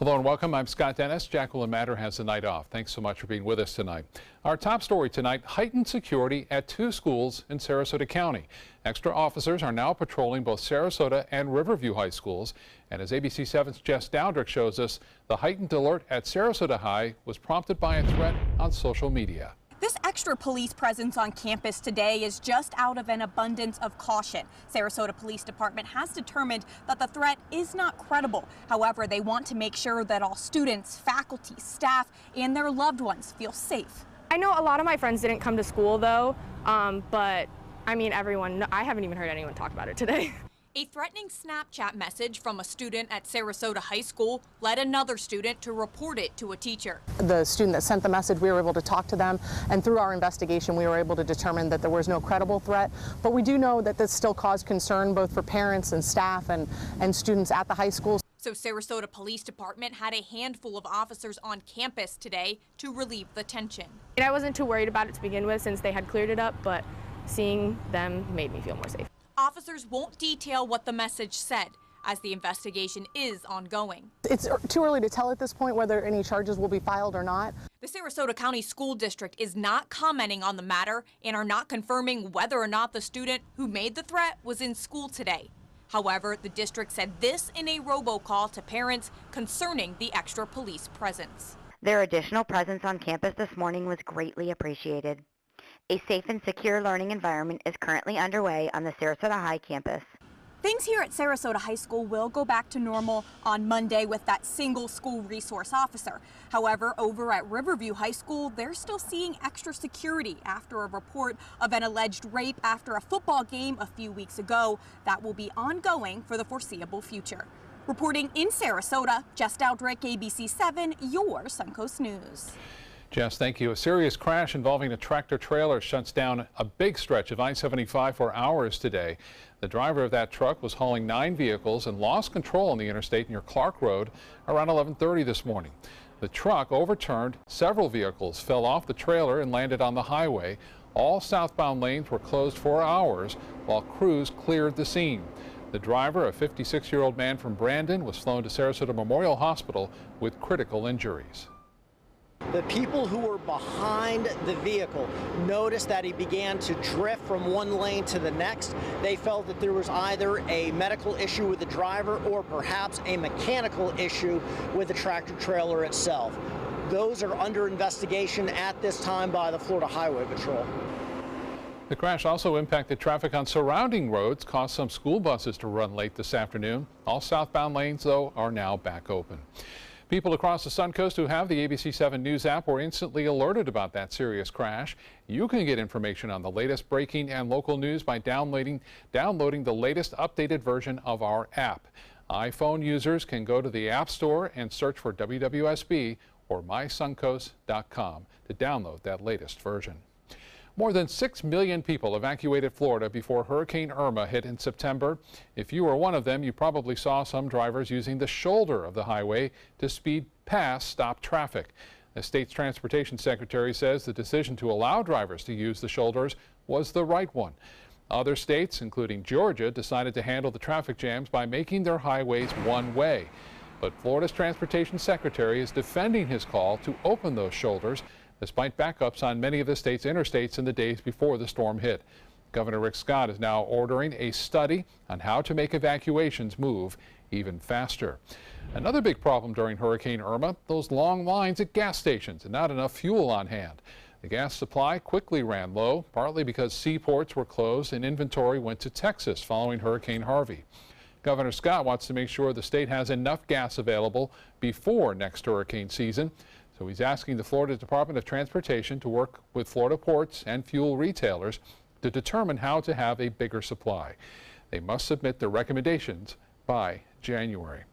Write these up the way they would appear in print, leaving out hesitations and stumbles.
Hello and welcome. I'm Scott Dennis. Jacqueline Matter has the night off. Thanks so much for being with us tonight. Our top story tonight, heightened security at 2 schools in Sarasota County. Extra officers are now patrolling both Sarasota and Riverview High Schools. And as ABC 7's Jess Dowdrick shows us, the heightened alert at Sarasota High was prompted by a threat on social media. This extra police presence on campus today is just out of an abundance of caution. Sarasota Police Department has determined that the threat is not credible. However, they want to make sure that all students, faculty, staff, and their loved ones feel safe. I know a lot of my friends didn't come to school though, but I mean I haven't even heard anyone talk about it today. A threatening Snapchat message from a student at Sarasota High School led another student to report it to a teacher. The student that sent the message, we were able to talk to them, and through our investigation we were able to determine that there was no credible threat. But we do know that this still caused concern both for parents and staff and students at the high school. So Sarasota Police Department had a handful of officers on campus today to relieve the tension. And I wasn't too worried about it to begin with since they had cleared it up, but seeing them made me feel more safe. Officers won't detail what the message said, as the investigation is ongoing. It's too early to tell at this point whether any charges will be filed or not. The Sarasota County School District is not commenting on the matter and are not confirming whether or not the student who made the threat was in school today. However, the district said this in a robocall to parents concerning the extra police presence. Their additional presence on campus this morning was greatly appreciated. A safe and secure learning environment is currently underway on the Sarasota High campus. Things here at Sarasota High School will go back to normal on Monday with that single school resource officer. However, over at Riverview High School, they're still seeing extra security after a report of an alleged rape after a football game a few weeks ago. That will be ongoing for the foreseeable future. Reporting in Sarasota, Jess Dowdrick, ABC 7, your Suncoast News. Jess, thank you. A serious crash involving a tractor-trailer shuts down a big stretch of I-75 for hours today. The driver of that truck was hauling 9 vehicles and lost control on the interstate near Clark Road around 11:30 this morning. The truck overturned, several vehicles fell off the trailer and landed on the highway. All southbound lanes were closed for hours while crews cleared the scene. The driver, a 56-year-old man from Brandon, was flown to Sarasota Memorial Hospital with critical injuries. The people who were behind the vehicle noticed that he began to drift from one lane to the next. They felt that there was either a medical issue with the driver or perhaps a mechanical issue with the tractor trailer itself. Those are under investigation at this time by the Florida Highway Patrol. The crash also impacted traffic on surrounding roads, caused some school buses to run late this afternoon. All southbound lanes, though, are now back open. People across the Suncoast who have the ABC 7 News app were instantly alerted about that serious crash. You can get information on the latest breaking and local news by downloading the latest updated version of our app. iPhone users can go to the App Store and search for WWSB or mysuncoast.com to download that latest version. More than 6 million people evacuated Florida before Hurricane Irma hit in September. If you were one of them, you probably saw some drivers using the shoulder of the highway to speed past stopped traffic. The state's transportation secretary says the decision to allow drivers to use the shoulders was the right one. Other states, including Georgia, decided to handle the traffic jams by making their highways one way. But Florida's transportation secretary is defending his call to open those shoulders, despite backups on many of the state's interstates in the days before the storm hit. Governor Rick Scott is now ordering a study on how to make evacuations move even faster. Another big problem during Hurricane Irma, those long lines at gas stations and not enough fuel on hand. The gas supply quickly ran low, partly because seaports were closed and inventory went to Texas following Hurricane Harvey. Governor Scott wants to make sure the state has enough gas available before next hurricane season. So he's asking the Florida Department of Transportation to work with Florida ports and fuel retailers to determine how to have a bigger supply. They must submit their recommendations by January.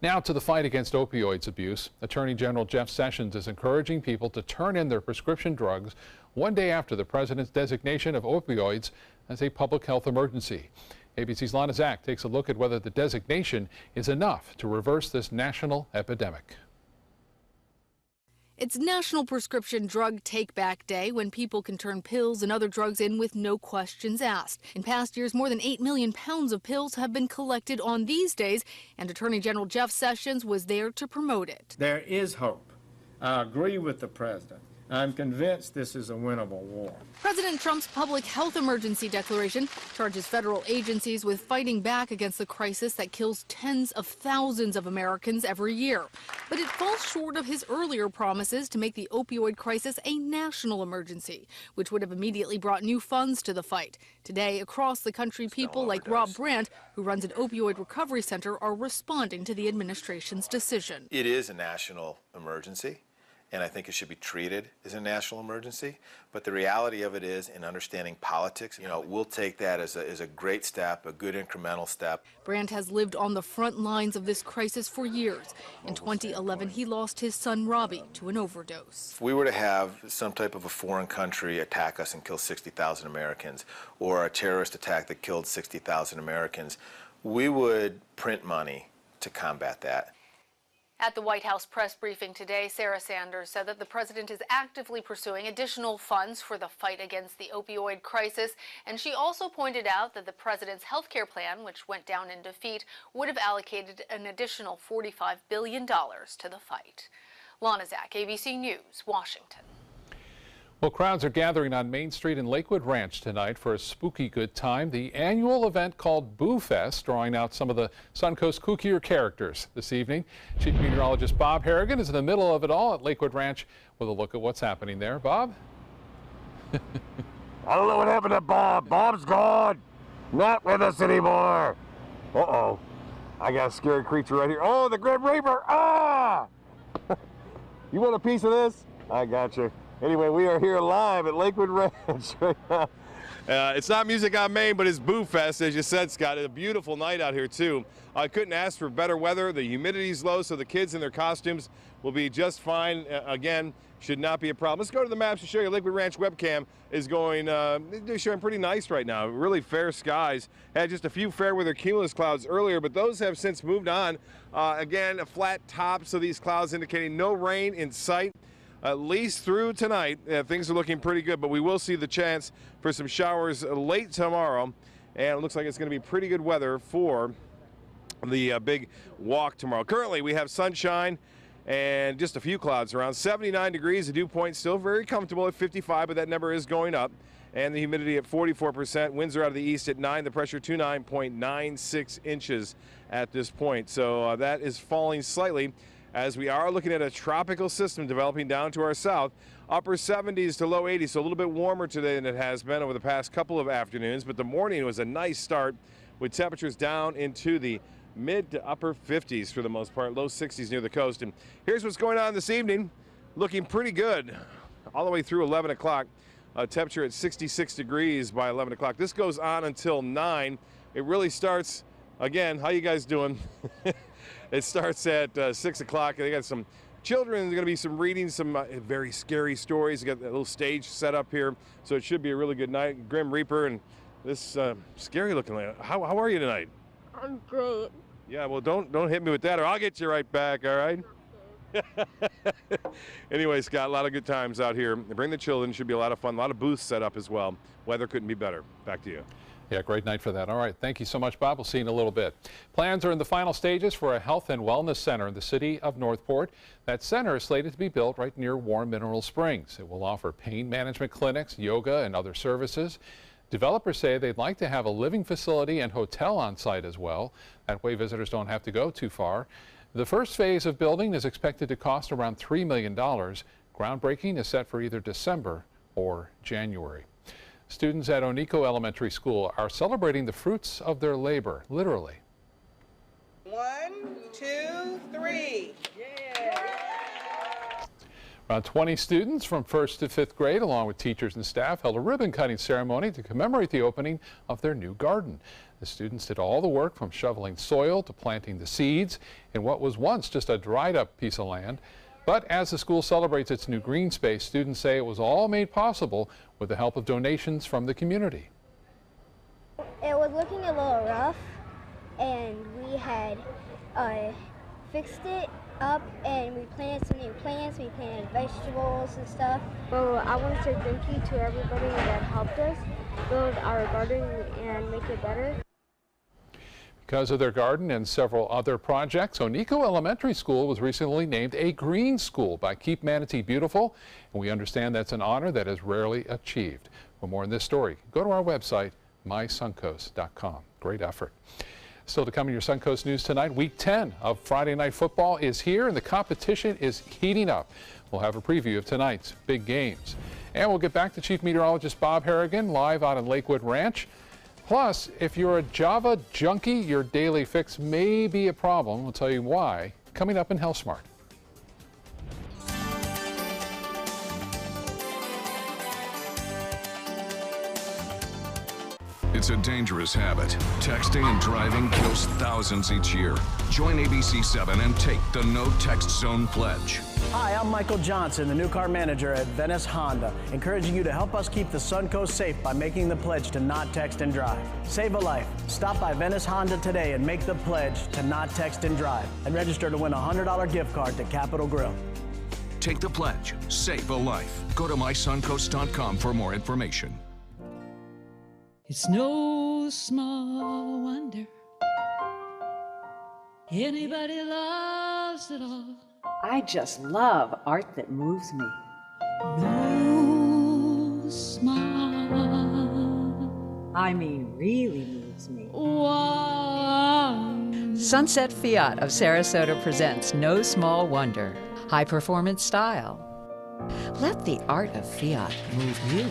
Now to the fight against opioids abuse. Attorney General Jeff Sessions is encouraging people to turn in their prescription drugs one day after the president's designation of opioids as a public health emergency. ABC's Lana Zach takes a look at whether the designation is enough to reverse this national epidemic. It's National Prescription Drug Take-Back Day, when people can turn pills and other drugs in with no questions asked. In past years, more than 8 million pounds of pills have been collected on these days, and Attorney General Jeff Sessions was there to promote it. There is hope. I agree with the president. I'm convinced this is a winnable war. President Trump's public health emergency declaration charges federal agencies with fighting back against the crisis that kills tens of thousands of Americans every year. But it falls short of his earlier promises to make the opioid crisis a national emergency, which would have immediately brought new funds to the fight. Today, across the country, people like Rob Brandt, who runs an opioid recovery center, are responding to the administration's decision. It is a national emergency, and I think it should be treated as a national emergency. But the reality of it is, in understanding politics, we'll take that as a great step, a good incremental step. Brandt has lived on the front lines of this crisis for years. In 2011, he lost his son Robbie to an overdose. If we were to have some type of a foreign country attack us and kill 60,000 Americans, or a terrorist attack that killed 60,000 Americans, we would print money to combat that. At the White House press briefing today, Sarah Sanders said that the president is actively pursuing additional funds for the fight against the opioid crisis. And she also pointed out that the president's health care plan, which went down in defeat, would have allocated an additional $45 billion to the fight. Lana Zak, ABC News, Washington. Well, crowds are gathering on Main Street in Lakewood Ranch tonight for a spooky good time. The annual event called Boo Fest, drawing out some of the Suncoast kookier characters this evening. Chief Meteorologist Bob Harrigan is in the middle of it all at Lakewood Ranch with a look at what's happening there. Bob? I don't know what happened to Bob. Bob's gone. Not with us anymore. Uh-oh. I got a scary creature right here. Oh, the Grim Reaper. Ah! You want a piece of this? I got you. Anyway, we are here live at Lakewood Ranch right now. It's not Music on Main, but it's Boo Fest, as you said, Scott. It's a beautiful night out here, too. I couldn't ask for better weather. The humidity's low, so the kids in their costumes will be just fine. Again, should not be a problem. Let's go to the maps to show you. Lakewood Ranch webcam is going, they're showing pretty nice right now. Really fair skies. Had just a few fair weather cumulus clouds earlier, but those have since moved on. Again, a flat top, so these clouds indicating no rain in sight. At least through tonight, things are looking pretty good, but we will see the chance for some showers late tomorrow, and it looks like it's going to be pretty good weather for the big walk tomorrow. Currently, we have sunshine and just a few clouds around. 79 degrees, the dew point still very comfortable at 55, but that number is going up, and the humidity at 44%. Winds are out of the east at 9, the pressure 29.96 inches at this point, so that is falling slightly, as we are looking at a tropical system developing down to our south. Upper 70s to low 80s, so a little bit warmer today than it has been over the past couple of afternoons, but the morning was a nice start with temperatures down into the mid to upper 50s for the most part, low 60s near the coast. And here's what's going on this evening, looking pretty good all the way through 11 o'clock. Temperature at 66 degrees by 11 o'clock. This goes on until 9. It really starts, again, how you guys doing? It starts at 6 o'clock. They got some children. There's going to be some reading, some very scary stories. They got a little stage set up here, so it should be a really good night. Grim Reaper and this scary looking lady. How are you tonight? I'm great. Yeah, well, don't hit me with that, or I'll get you right back. All right. Anyway, Scott, a lot of good times out here. Bring the children. Should be a lot of fun. A lot of booths set up as well. Weather couldn't be better. Back to you. Yeah, great night for that. All right, thank you so much, Bob. We'll see you in a little bit. Plans are in the final stages for a health and wellness center in the city of Northport. That center is slated to be built right near Warm Mineral Springs. It will offer pain management clinics, yoga, and other services. Developers say they'd like to have a living facility and hotel on site as well. That way visitors don't have to go too far. The first phase of building is expected to cost around $3 million. Groundbreaking is set for either December or January. Students at Onico Elementary School are celebrating the fruits of their labor, literally. 1, 2, 3. Yeah. Around 20 students from 1st to 5th grade, along with teachers and staff, held a ribbon cutting ceremony to commemorate the opening of their new garden. The students did all the work from shoveling soil to planting the seeds in what was once just a dried up piece of land. But as the school celebrates its new green space, students say it was all made possible with the help of donations from the community. It was looking a little rough, and we had fixed it up and we planted some new plants, we planted vegetables and stuff. Well, I want to say thank you to everybody that helped us build our garden and make it better. Because of their garden and several other projects, Oniko Elementary School was recently named a green school by Keep Manatee Beautiful, and we understand that's an honor that is rarely achieved. For more on this story, go to our website, mysuncoast.com. Great effort. Still to come in your Suncoast News tonight, Week 10 of Friday Night Football is here and the competition is heating up. We'll have a preview of tonight's big games. And we'll get back to Chief Meteorologist Bob Harrigan live out in Lakewood Ranch. Plus, if you're a Java junkie, your daily fix may be a problem. We'll tell you why coming up in Health Smart. It's a dangerous habit. Texting and driving kills thousands each year. Join ABC7 and take the No Text Zone pledge. Hi, I'm Michael Johnson, the new car manager at Venice Honda, encouraging you to help us keep the Suncoast safe by making the pledge to not text and drive. Save a life. Stop by Venice Honda today and make the pledge to not text and drive, and register to win a $100 gift card to Capitol Grill. Take the pledge. Save a life. Go to mysuncoast.com for more information. It's no small wonder anybody loves it all. I just love art that moves me. No small, I mean, really moves me. One. Sunset Fiat of Sarasota presents No Small Wonder. High performance style. Let the art of Fiat move you.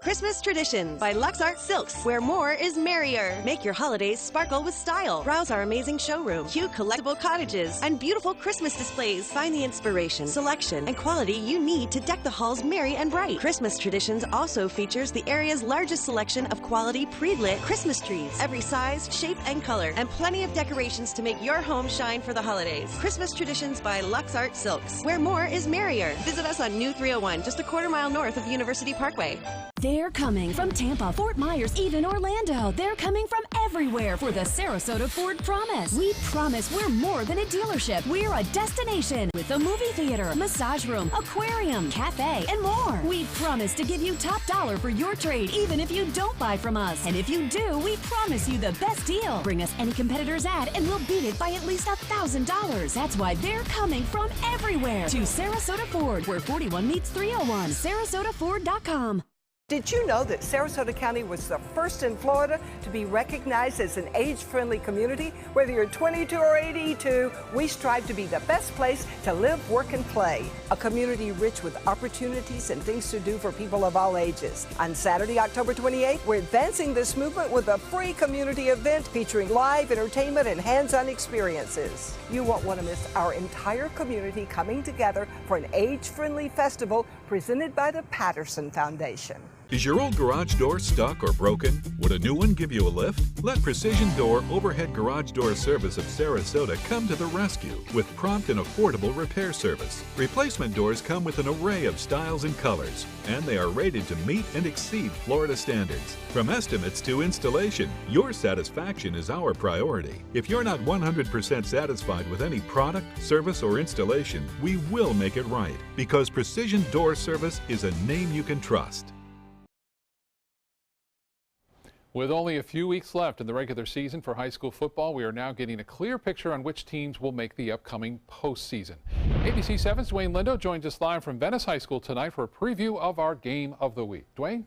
Christmas Traditions by Lux Art Silks, where more is merrier. Make your holidays sparkle with style. Browse our amazing showroom, cute collectible cottages, and beautiful Christmas displays. Find the inspiration, selection, and quality you need to deck the halls merry and bright. Christmas Traditions also features the area's largest selection of quality pre-lit Christmas trees, every size, shape, and color, and plenty of decorations to make your home shine for the holidays. Christmas Traditions by Lux Art Silks, where more is merrier. Visit us on New 301, just a quarter-mile north of University Parkway. They're coming from Tampa, Fort Myers, even Orlando. They're coming from everywhere for the Sarasota Ford Promise. We promise we're more than a dealership. We're a destination with a movie theater, massage room, aquarium, cafe, and more. We promise to give you top dollar for your trade, even if you don't buy from us. And if you do, we promise you the best deal. Bring us any competitor's ad and we'll beat it by at least $1,000. That's why they're coming from everywhere to Sarasota Ford, where 41 meets 301. SarasotaFord.com. Did you know that Sarasota County was the first in Florida to be recognized as an age-friendly community? Whether you're 22 or 82, we strive to be the best place to live, work, and play. A community rich with opportunities and things to do for people of all ages. On Saturday, October 28th, we're advancing this movement with a free community event featuring live entertainment and hands-on experiences. You won't want to miss our entire community coming together for an age-friendly festival presented by the Patterson Foundation. Is your old garage door stuck or broken? Would a new one give you a lift? Let Precision Door Overhead Garage Door Service of Sarasota come to the rescue with prompt and affordable repair service. Replacement doors come with an array of styles and colors, and they are rated to meet and exceed Florida standards. From estimates to installation, your satisfaction is our priority. If you're not 100% satisfied with any product, service, or installation, we will make it right, because Precision Door Service is a name you can trust. With only a few weeks left in the regular season for high school football, we are now getting a clear picture on which teams will make the upcoming postseason. ABC 7's Dwayne Lindo joins us live from Venice High School tonight for a preview of our game of the week. Dwayne?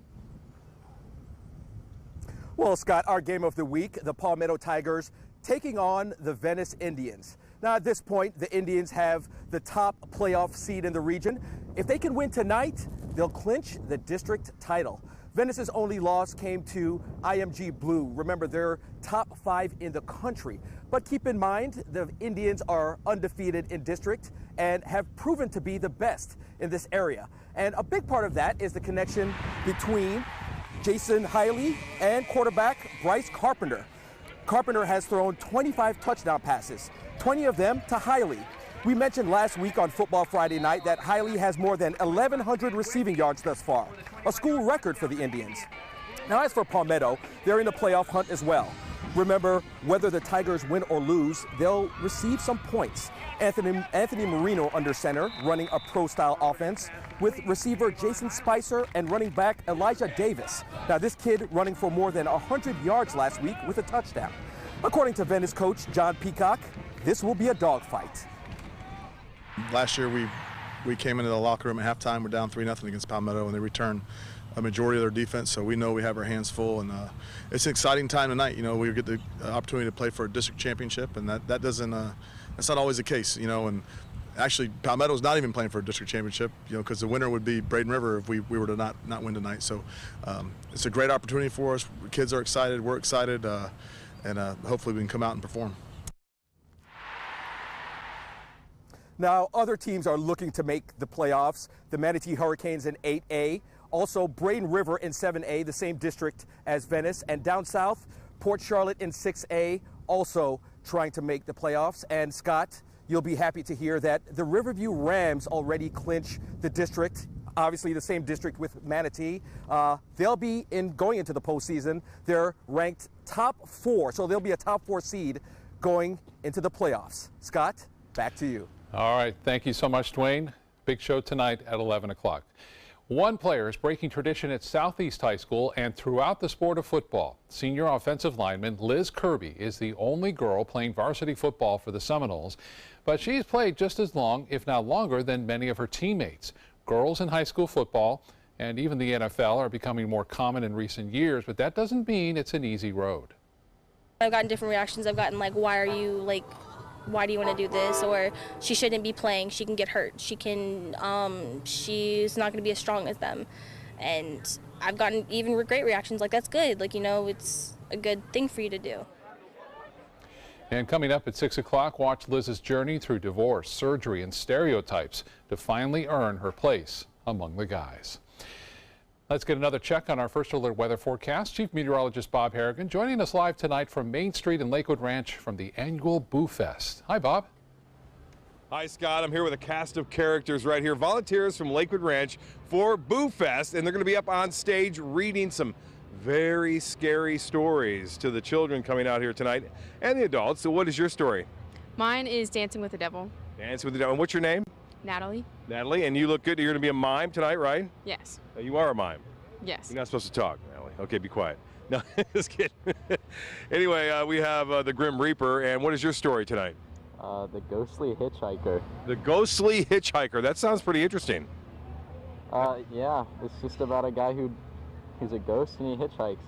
Well, Scott, our game of the week, the Palmetto Tigers taking on the Venice Indians. Now, at this point, the Indians have the top playoff seed in the region. If they can win tonight, they'll clinch the district title. Venice's only loss came to IMG Blue. Remember, they're top 5 in the country. But keep in mind, the Indians are undefeated in district and have proven to be the best in this area. And a big part of that is the connection between Jason Hiley and quarterback Bryce Carpenter. Carpenter has thrown 25 touchdown passes, 20 of them to Hiley. We mentioned last week on Football Friday Night that Hiley has more than 1,100 receiving yards thus far, a school record for the Indians. Now, as for Palmetto, they're in the playoff hunt as well. Remember, whether the Tigers win or lose, they'll receive some points. Anthony Marino under center, running a pro-style offense, with receiver Jason Spicer and running back Elijah Davis. Now, this kid running for more than 100 yards last week with a touchdown. According to Venice coach John Peacock, this will be a dogfight. Last year, we came into the locker room at halftime. We're down 3-0 against Palmetto, and they returned a majority of their defense, so we know we have our hands full, and it's an exciting time tonight. You know, we get the opportunity to play for a district championship, and that doesn't that's not always the case, you know. And actually, Palmetto's not even playing for a district championship, you know, because the winner would be Braden River if we were to not win tonight. So it's a great opportunity for us. Kids are excited, we're excited, and hopefully we can come out and perform. Now, other teams are looking to make the playoffs. The Manatee Hurricanes in 8A. Also, Braden River in 7A, the same district as Venice. And down south, Port Charlotte in 6A, also trying to make the playoffs. And Scott, you'll be happy to hear that the Riverview Rams already clinch the district, obviously the same district with Manatee. They'll be going into the postseason. They're ranked top 4, so they'll be a top 4 seed going into the playoffs. Scott, back to you. All right, thank you so much, Dwayne. Big show tonight at 11 o'clock. One player is breaking tradition at Southeast High School and throughout the sport of football. Senior offensive lineman Liz Kirby is the only girl playing varsity football for the Seminoles, but she's played just as long, if not longer, than many of her teammates. Girls in high school football and even the NFL are becoming more common in recent years, but that doesn't mean it's an easy road. I've gotten different reactions. I've gotten like, why do you want to do this? Or she shouldn't be playing, she can get hurt, she's not going to be as strong as them. And I've gotten even great reactions like, that's good, like, you know, it's a good thing for you to do. And coming up at 6 o'clock, watch Liz's journey through divorce, surgery, and stereotypes to finally earn her place among the guys. Let's get another check on our first alert weather forecast. Chief Meteorologist Bob Harrigan joining us live tonight from Main Street in Lakewood Ranch from the annual Boo Fest. Hi, Bob. Hi, Scott. I'm here with a cast of characters right here, volunteers from Lakewood Ranch for Boo Fest, and they're going to be up on stage reading some very scary stories to the children coming out here tonight and the adults. So what is your story? Mine is Dancing with the Devil. Dancing with the Devil. And what's your name? Natalie. Natalie, and you look good. You're going to be a mime tonight, right? Yes. You are a mime. Yes. You're not supposed to talk, Natalie. Okay, be quiet. No, just kidding. Anyway, we have the Grim Reaper, and what is your story tonight? The Ghostly Hitchhiker. The Ghostly Hitchhiker. That sounds pretty interesting. Yeah, it's just about a guy he's a ghost and he hitchhikes.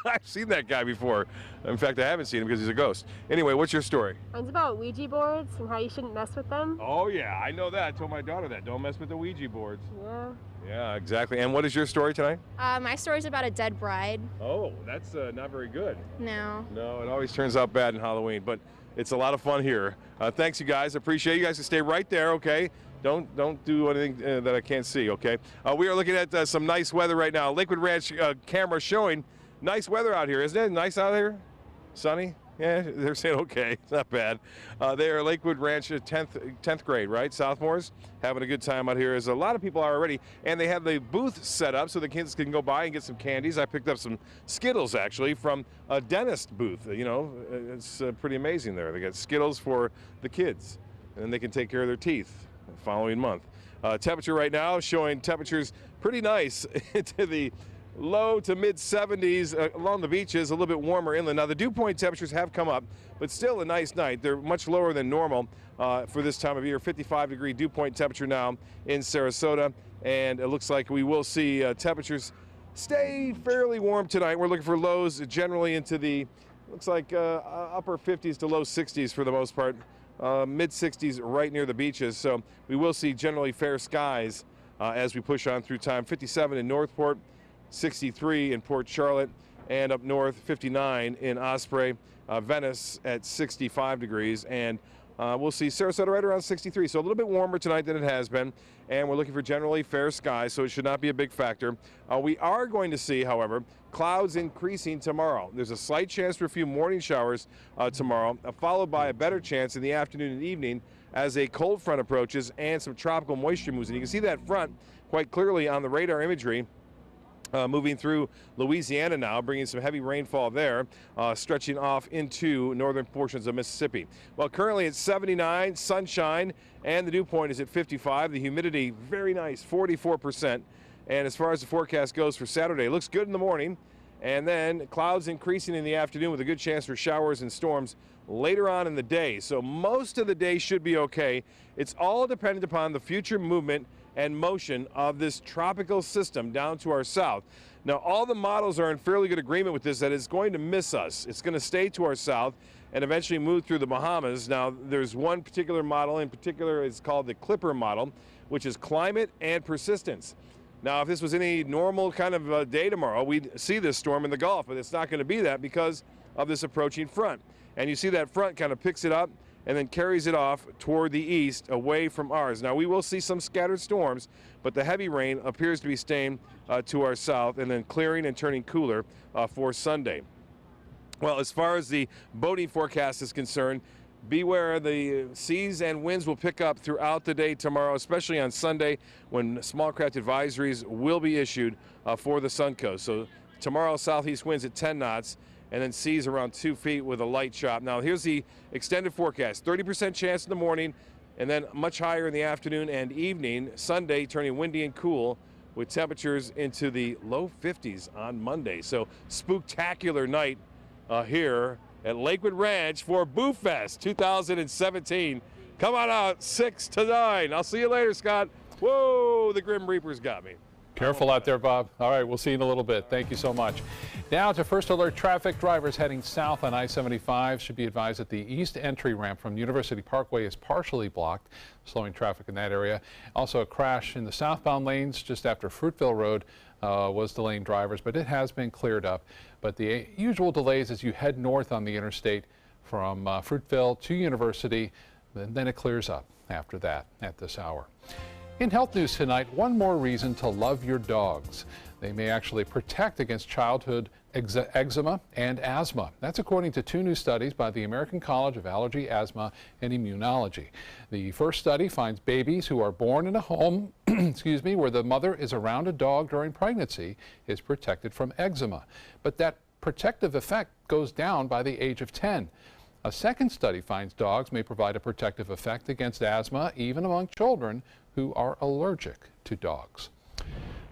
I've seen that guy before. In fact, I haven't seen him because he's a ghost. Anyway, what's your story? Mine's about Ouija boards and how you shouldn't mess with them. Oh, yeah, I know that. I told my daughter that. Don't mess with the Ouija boards. Yeah. Yeah, exactly. And what is your story tonight? My story's about a dead bride. Oh, that's not very good. No. No, it always turns out bad in Halloween, but it's a lot of fun here. Thanks, you guys. Appreciate you guys to stay right there, okay? Don't do anything that I can't see, okay? We are looking at some nice weather right now. Lakewood Ranch camera showing nice weather out here. Isn't it nice out here? Sunny? Yeah, they're saying okay. It's not bad. They are Lakewood Ranch 10th grade, right? Sophomores having a good time out here, as a lot of people are already. And they have the booth set up so the kids can go by and get some candies. I picked up some Skittles, actually, from a dentist booth. You know, it's pretty amazing there. They got Skittles for the kids, and then they can take care of their teeth the following month. Temperature right now showing temperatures pretty nice into the low to mid 70s along the beaches, a little bit warmer inland. Now the dew point temperatures have come up, but still a nice night. They're much lower than normal for this time of year. 55-degree dew point temperature now in Sarasota, and it looks like we will see temperatures stay fairly warm tonight. We're looking for lows generally into the, looks like upper 50s to low 60s for the most part. Mid 60s right near the beaches, so we will see generally fair skies as we push on through time. 57 in Northport, 63 in Port Charlotte, and up north 59 in Osprey. Venice at 65 degrees, and we'll see Sarasota right around 63, so a little bit warmer tonight than it has been, and we're looking for generally fair skies, so it should not be a big factor. We are going to see, however, clouds increasing tomorrow. There's a slight chance for a few morning showers tomorrow, followed by a better chance in the afternoon and evening as a cold front approaches and some tropical moisture moves in. You can see that front quite clearly on the radar imagery moving through Louisiana now, bringing some heavy rainfall there, stretching off into northern portions of Mississippi. Well, currently it's 79, sunshine, and the dew point is at 55. The humidity, very nice, 44%. And as far as the forecast goes for Saturday, it looks good in the morning, and then clouds increasing in the afternoon with a good chance for showers and storms later on in the day. So most of the day should be okay. It's all dependent upon the future movement and motion of this tropical system down to our south. Now, all the models are in fairly good agreement with this, that it's going to miss us. It's going to stay to our south and eventually move through the Bahamas. Now, there's one particular model in particular, it's called the Clipper model, which is climate and persistence. Now, if this was any normal kind of day tomorrow, we'd see this storm in the Gulf, but it's not going to be that because of this approaching front. And you see that front kind of picks it up and then carries it off toward the east away from ours. Now, we will see some scattered storms, but the heavy rain appears to be staying to our south and then clearing and turning cooler for Sunday. Well, as far as the boating forecast is concerned, beware, the seas and winds will pick up throughout the day tomorrow, especially on Sunday when small craft advisories will be issued for the Suncoast. So tomorrow, southeast winds at 10 knots. And then seas around 2 feet with a light chop. Now, here's the extended forecast. 30% chance in the morning, and then much higher in the afternoon and evening. Sunday turning windy and cool with temperatures into the low 50s on Monday. So, spooktacular night here at Lakewood Ranch for Boo Fest 2017. Come on out, 6 to 9. I'll see you later, Scott. Whoa, the Grim Reapers got me. Careful out there, Bob. All right, we'll see you in a little bit. Thank you so much. Now to first alert traffic. Drivers heading south on I-75 should be advised that the east entry ramp from University Parkway is partially blocked, slowing traffic in that area. Also, a crash in the southbound lanes just after Fruitville Road was delaying drivers, but it has been cleared up. But the usual delays as you head north on the interstate from Fruitville to University, then it clears up after that at this hour. In health news tonight, one more reason to love your dogs. They may actually protect against childhood eczema and asthma. That's according to 2 new studies by the American College of Allergy, Asthma, and Immunology. The first study finds babies who are born in a home where the mother is around a dog during pregnancy is protected from eczema. But that protective effect goes down by the age of 10. A second study finds dogs may provide a protective effect against asthma even among children who are allergic to dogs.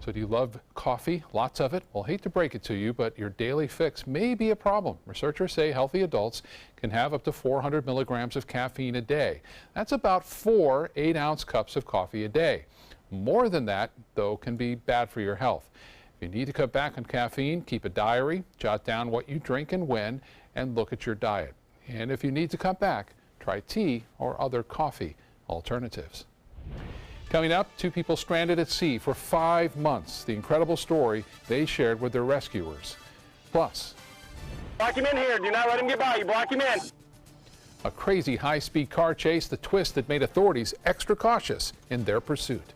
So do you love coffee? Lots of it? Well, hate to break it to you, but your daily fix may be a problem. Researchers say healthy adults can have up to 400 milligrams of caffeine a day. That's about 4 8-ounce cups of coffee a day. More than that, though, can be bad for your health. If you need to cut back on caffeine, keep a diary, jot down what you drink and when, and look at your diet. And if you need to cut back, try tea or other coffee alternatives. Coming up, 2 people stranded at sea for 5 months. The incredible story they shared with their rescuers. Plus, block him in here. Do not let him get by you. Block him in. A crazy high-speed car chase, the twist that made authorities extra cautious in their pursuit.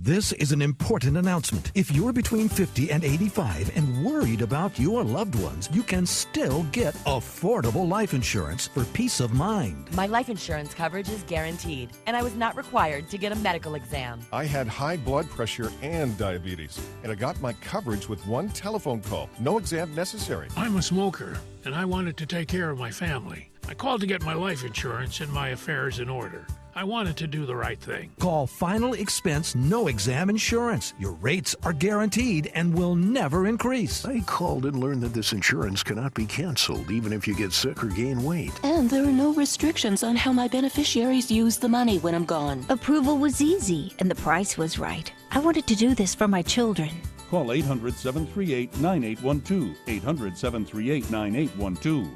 This is an important announcement. If you're between 50 and 85 and worried about your loved ones, you can still get affordable life insurance for peace of mind. My life insurance coverage is guaranteed, and I was not required to get a medical exam. I had high blood pressure and diabetes, and I got my coverage with 1 telephone call. No exam necessary. I'm a smoker, and I wanted to take care of my family. I called to get my life insurance and my affairs in order. I wanted to do the right thing. Call Final Expense No Exam Insurance. Your rates are guaranteed and will never increase. I called and learned that this insurance cannot be canceled even if you get sick or gain weight. And there are no restrictions on how my beneficiaries use the money when I'm gone. Approval was easy and the price was right. I wanted to do this for my children. Call 800-738-9812. 800-738-9812.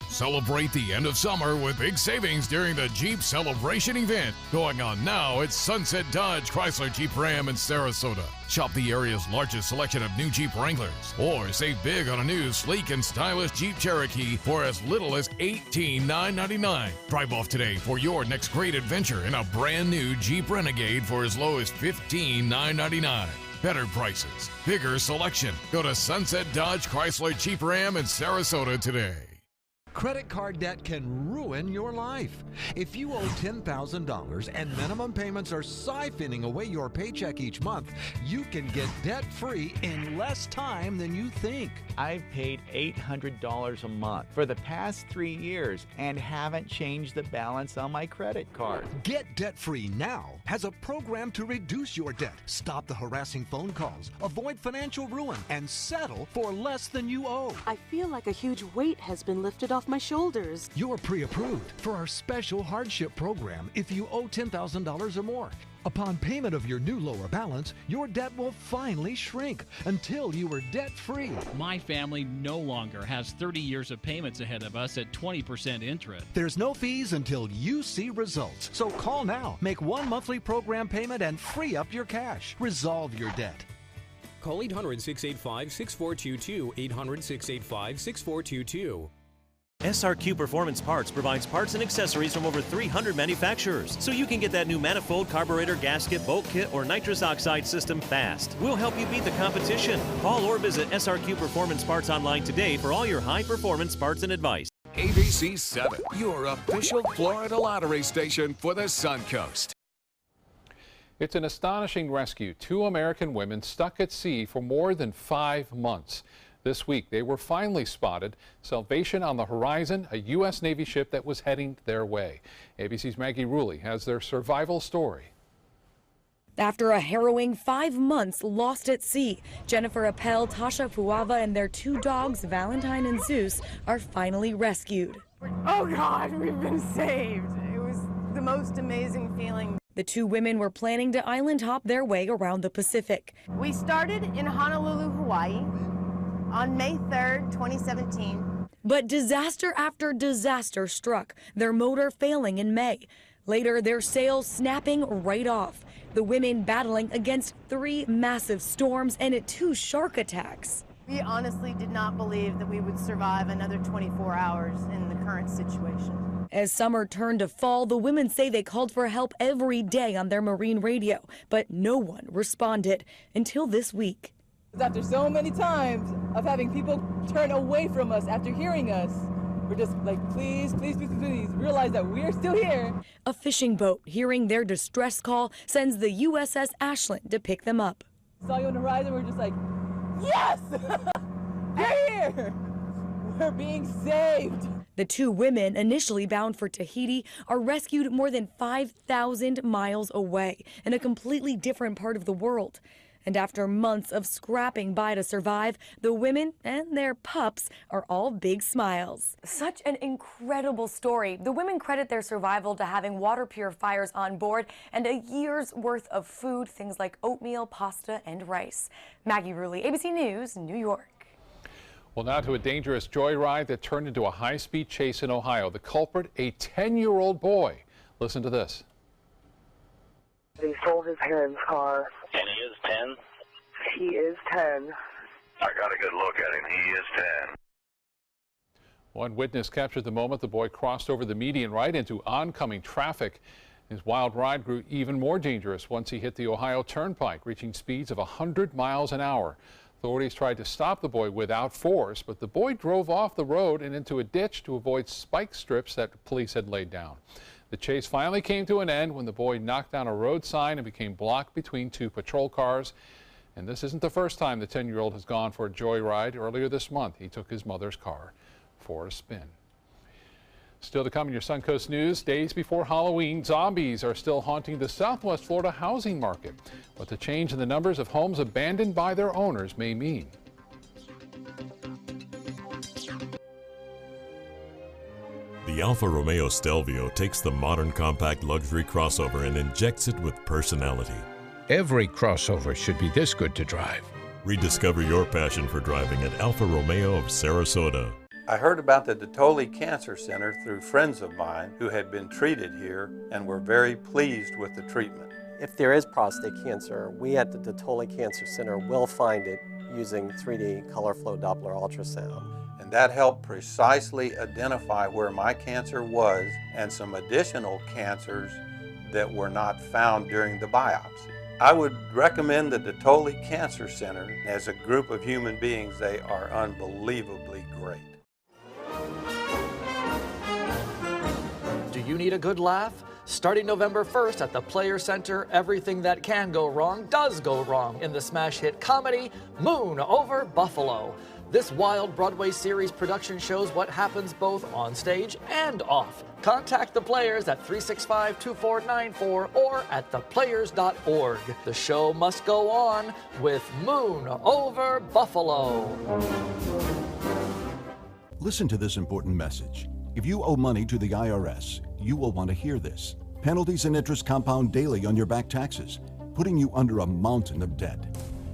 Celebrate the end of summer with big savings during the Jeep Celebration event going on now at Sunset Dodge Chrysler Jeep Ram in Sarasota. Shop the area's largest selection of new Jeep Wranglers or save big on a new sleek and stylish Jeep Cherokee for as little as $18,999. Drive off today for your next great adventure in a brand new Jeep Renegade for as low as $15,999. Better prices, bigger selection. Go to Sunset Dodge Chrysler Jeep Ram in Sarasota today. Credit card debt can ruin your life. If you owe $10,000 and minimum payments are siphoning away your paycheck each month, you can get debt-free in less time than you think. I've paid $800 a month for the past 3 years and haven't changed the balance on my credit card. Get debt-free now has a program to reduce your debt, stop the harassing phone calls, avoid financial ruin, and settle for less than you owe. I feel like a huge weight has been lifted off my shoulders. You're pre-approved for our special hardship program if you owe $10,000 or more. Upon payment of your new lower balance, your debt will finally shrink until you are debt-free. My family no longer has 30 years of payments ahead of us at 20% interest. There's no fees until you see results. So call now, make one monthly program payment, and free up your cash. Resolve your debt. Call 800-685-6422, 800-685-6422. SRQ Performance Parts provides parts and accessories from over 300 manufacturers, so you can get that new manifold, carburetor, gasket, bolt kit, or nitrous oxide system fast. We'll help you beat the competition. Call or visit SRQ Performance Parts online today for all your high-performance parts and advice. ABC 7, your official Florida lottery station for the Suncoast. It's an astonishing rescue. 2 American women stuck at sea for more than 5 months. This week, they were finally spotted. Salvation on the horizon, a U.S. Navy ship that was heading their way. ABC's Maggie Rulli has their survival story. After a harrowing 5 months lost at sea, Jennifer Appel, Tasha Fuava, and their 2 dogs, Valentine and Zeus, are finally rescued. Oh God, we've been saved. It was the most amazing feeling. The 2 women were planning to island hop their way around the Pacific. We started in Honolulu, Hawaii on May 3rd, 2017. But disaster after disaster struck, their motor failing in May. Later, their sails snapping right off. The women battling against 3 massive storms and 2 shark attacks. We honestly did not believe that we would survive another 24 hours in the current situation. As summer turned to fall, the women say they called for help every day on their marine radio, but no one responded until this week. After so many times of having people turn away from us after hearing us, we're just like, please, please, please, please, realize that we're still here. A fishing boat, hearing their distress call, sends the USS Ashland to pick them up. Saw you on the horizon, we're just like, yes! They're here! We're being saved! The 2 women, initially bound for Tahiti, are rescued more than 5,000 miles away in a completely different part of the world. And after months of scrapping by to survive, the women and their pups are all big smiles. Such an incredible story. The women credit their survival to having water purifiers on board and a year's worth of food, things like oatmeal, pasta, and rice. Maggie Rulli, ABC News, New York. Well, now to a dangerous joyride that turned into a high-speed chase in Ohio. The culprit, a 10-year-old boy. Listen to this. He stole his parents' car. And he is 10? He is 10. I got a good look at him. He is 10. One witness captured the moment the boy crossed over the median right into oncoming traffic. His wild ride grew even more dangerous once he hit the Ohio Turnpike, reaching speeds of 100 miles an hour. Authorities tried to stop the boy without force, but the boy drove off the road and into a ditch to avoid spike strips that police had laid down. The chase finally came to an end when the boy knocked down a road sign and became blocked between 2 patrol cars. And this isn't the first time the 10-year-old has gone for a joyride. Earlier this month, he took his mother's car for a spin. Still to come in your Suncoast News, days before Halloween, zombies are still haunting the Southwest Florida housing market. What the change in the numbers of homes abandoned by their owners may mean. The Alfa Romeo Stelvio takes the modern compact luxury crossover and injects it with personality. Every crossover should be this good to drive. Rediscover your passion for driving at Alfa Romeo of Sarasota. I heard about the Dottoli Cancer Center through friends of mine who had been treated here and were very pleased with the treatment. If there is prostate cancer, we at the Dottoli Cancer Center will find it using 3D color flow Doppler ultrasound. And that helped precisely identify where my cancer was and some additional cancers that were not found during the biopsy. I would recommend the Dottoli Cancer Center. As a group of human beings, they are unbelievably great. you need a good laugh? Starting November 1st at the Players Center, everything that can go wrong does go wrong in the smash hit comedy Moon Over Buffalo. This wild Broadway series production shows what happens both on stage and off. Contact the Players at 365-2494 or at theplayers.org. The show must go on with Moon Over Buffalo. Listen to this important message. If you owe money to the IRS, you will want to hear this. Penalties and interest compound daily on your back taxes, putting you under a mountain of debt.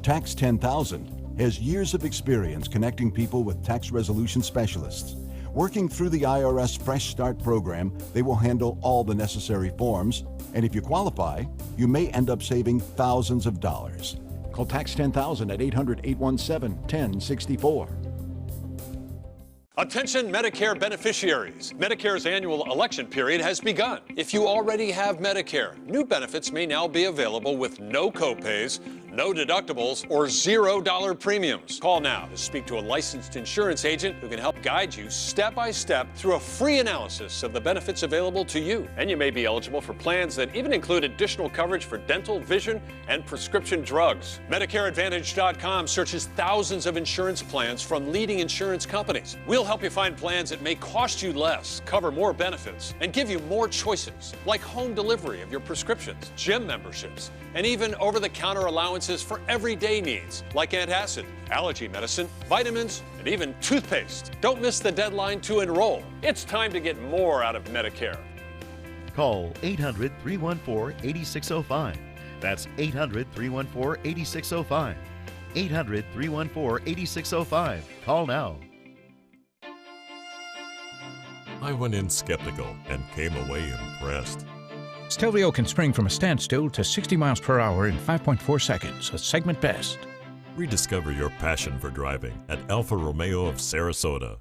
Tax 10,000 has years of experience connecting people with tax resolution specialists. Working through the IRS Fresh Start program, they will handle all the necessary forms, and if you qualify, you may end up saving thousands of dollars. Call Tax 10,000 at 800-817-1064. Attention Medicare beneficiaries. Medicare's annual election period has begun. If you already have Medicare, new benefits may now be available with no copays, no deductibles, or $0 premiums. Call now to speak to a licensed insurance agent who can help guide you step by step through a free analysis of the benefits available to you. And you may be eligible for plans that even include additional coverage for dental, vision, and prescription drugs. MedicareAdvantage.com searches thousands of insurance plans from leading insurance companies. We'll help you find plans that may cost you less, cover more benefits, and give you more choices, like home delivery of your prescriptions, gym memberships, and even over-the-counter allowances for everyday needs, like antacid, allergy medicine, vitamins, and even toothpaste. Don't miss the deadline to enroll. It's time to get more out of Medicare. Call 800-314-8605. That's 800-314-8605. 800-314-8605. Call now. I went in skeptical and came away impressed. Stelvio can spring from a standstill to 60 miles per hour in 5.4 seconds, a segment best. Rediscover your passion for driving at Alfa Romeo of Sarasota.